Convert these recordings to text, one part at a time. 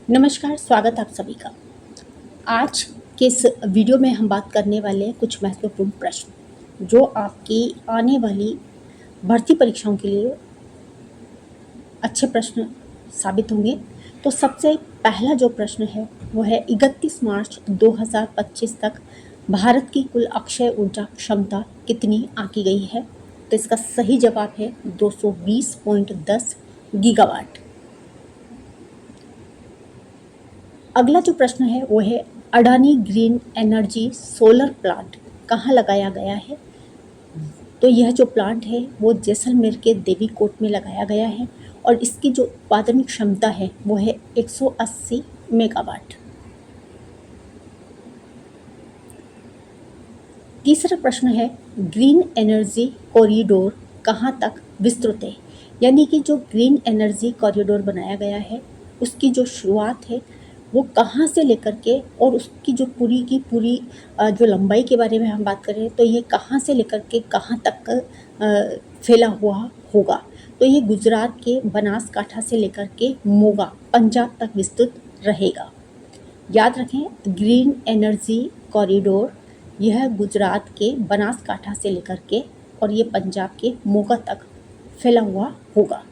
नमस्कार, स्वागत आप सभी का। आज के इस वीडियो में हम बात करने वाले हैं कुछ महत्वपूर्ण प्रश्न जो आपकी आने वाली भर्ती परीक्षाओं के लिए अच्छे प्रश्न साबित होंगे। तो सबसे पहला जो प्रश्न है वो है 31 मार्च 2025 तक भारत की कुल अक्षय ऊर्जा क्षमता कितनी आंकी गई है? तो इसका सही जवाब है 220.10 गीगावाट। अगला जो प्रश्न है वो है Adani green energy solar plant कहाँ लगाया गया है? तो यह जो प्लांट है वो जैसलमेर के देवीकोट में लगाया गया है और इसकी जो उत्पादन क्षमता है वो है 180 मेगावाट। तीसरा प्रश्न है ग्रीन एनर्जी कॉरिडोर कहाँ तक विस्तृत है? यानी कि जो ग्रीन एनर्जी कॉरिडोर बनाया गया है उसकी जो शुरुआत है वो कहाँ से लेकर के और उसकी जो पूरी की पूरी जो लंबाई के बारे में हम बात करें तो ये कहाँ से लेकर के कहाँ तक फैला हुआ होगा? तो ये गुजरात के बनासकाठा से लेकर के मोगा पंजाब तक विस्तृत रहेगा। याद रखें, ग्रीन एनर्जी कॉरिडोर यह गुजरात के बनासकाठा से लेकर के और ये पंजाब के मोगा तक फैला हुआ होगा।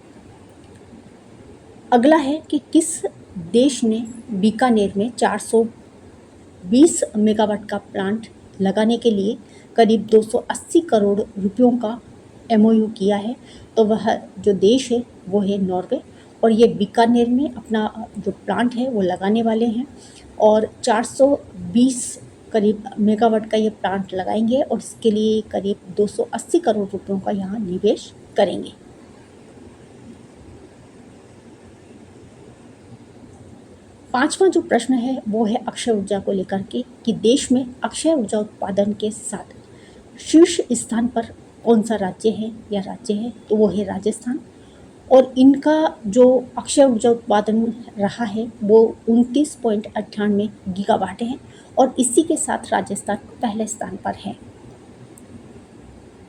अगला है कि किस देश ने बीकानेर में 420 मेगावाट का प्लांट लगाने के लिए करीब 280 करोड़ रुपयों का एमओयू किया है? तो वह जो देश है वो है नॉर्वे और ये बीकानेर में अपना जो प्लांट है वो लगाने वाले हैं और 420 करीब मेगावाट का ये प्लांट लगाएंगे और इसके लिए करीब 280 करोड़ रुपयों का यहाँ निवेश करेंगे। पांचवा जो प्रश्न है वो है अक्षय ऊर्जा को लेकर के कि देश में अक्षय ऊर्जा उत्पादन के साथ शीर्ष स्थान पर कौन सा राज्य है या राज्य है? तो वो है राजस्थान और इनका जो अक्षय ऊर्जा उत्पादन रहा है वो 29.98 गीगावाट है और इसी के साथ राजस्थान पहले स्थान पर है।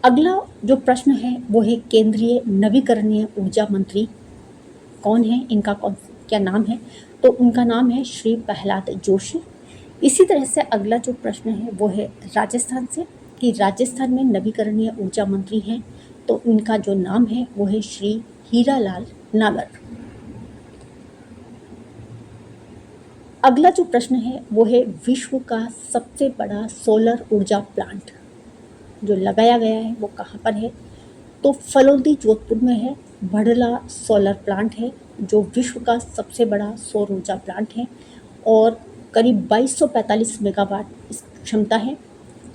अगला जो प्रश्न है वो है केंद्रीय नवीकरणीय ऊर्जा मंत्री कौन है, इनका क्या नाम है? तो उनका नाम है श्री प्रहलाद जोशी। इसी तरह से अगला जो प्रश्न है वो है राजस्थान से कि राजस्थान में नवीकरणीय ऊर्जा मंत्री हैं तो उनका जो नाम है वो है श्री हीरालाल नागर। अगला जो प्रश्न है वो है विश्व का सबसे बड़ा सोलर ऊर्जा प्लांट जो लगाया गया है वो कहाँ पर है? तो फलोदी जोधपुर में है। भड़ला सोलर प्लांट है जो विश्व का सबसे बड़ा सौर ऊर्जा प्लांट है और करीब 2245 मेगावाट इस क्षमता है।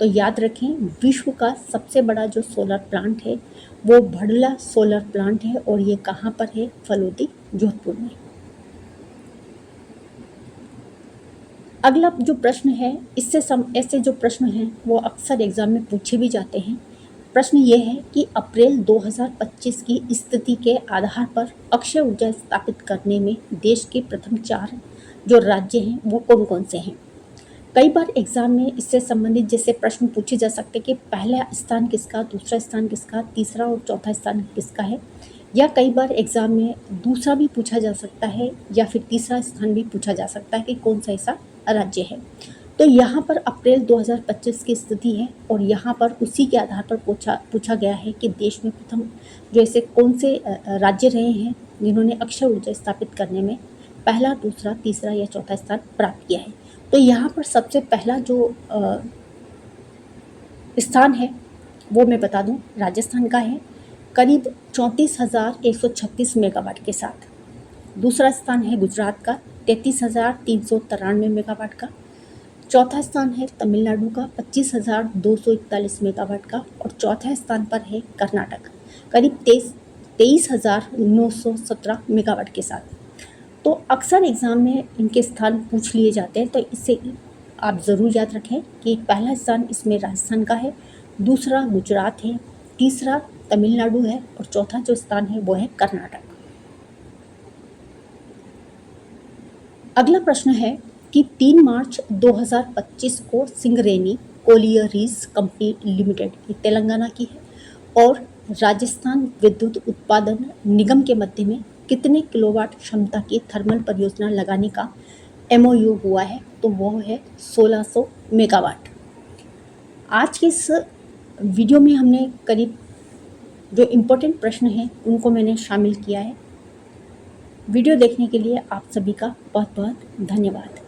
तो याद रखें, विश्व का सबसे बड़ा जो सोलर प्लांट है वो भड़ला सोलर प्लांट है और ये कहाँ पर है? फलोदी जोधपुर में। अगला जो प्रश्न है ऐसे जो प्रश्न हैं वो अक्सर एग्जाम में पूछे भी जाते हैं। प्रश्न ये है कि अप्रैल 2025 की स्थिति के आधार पर अक्षय ऊर्जा स्थापित करने में देश के प्रथम 4 जो राज्य हैं वो कौन कौन से हैं? कई बार एग्जाम में इससे संबंधित जैसे प्रश्न पूछे जा सकते हैं कि पहला स्थान किसका, दूसरा स्थान किसका, तीसरा और चौथा स्थान किसका है, या कई बार एग्जाम में दूसरा भी पूछा जा सकता है या फिर तीसरा स्थान भी पूछा जा सकता है कि कौन सा ऐसा राज्य है। तो यहाँ पर अप्रैल 2025 की स्थिति है और यहाँ पर उसी के आधार पर पूछा गया है कि देश में प्रथम जो ऐसे कौन से राज्य रहे हैं जिन्होंने अक्षय ऊर्जा स्थापित करने में पहला, दूसरा, तीसरा या चौथा स्थान प्राप्त किया है। तो यहाँ पर सबसे पहला जो स्थान है वो मैं बता दूं राजस्थान का है करीब 34,136 मेगावाट के साथ। दूसरा स्थान है गुजरात का 33,393 मेगावाट का। चौथा स्थान है तमिलनाडु का 25,241 मेगावाट का और चौथा स्थान पर है कर्नाटक करीब 23,917 मेगावाट के साथ। तो अक्सर एग्ज़ाम में इनके स्थान पूछ लिए जाते हैं, तो इससे आप ज़रूर याद रखें कि पहला स्थान इसमें राजस्थान का है, दूसरा गुजरात है, तीसरा तमिलनाडु है और चौथा जो स्थान है वो है कर्नाटक। अगला प्रश्न है कि 3 मार्च 2025 को सिंगरेनी कोलियरीज कंपनी लिमिटेड ये तेलंगाना की है और राजस्थान विद्युत उत्पादन निगम के मध्य में कितने किलोवाट क्षमता की थर्मल परियोजना लगाने का MOU हुआ है, तो वो है 1600 मेगावाट। आज के इस वीडियो में हमने करीब जो इम्पोर्टेंट प्रश्न हैं उनको मैंने शामिल किया है। वीडियो देखने के लिए आप सभी का बहुत बहुत धन्यवाद।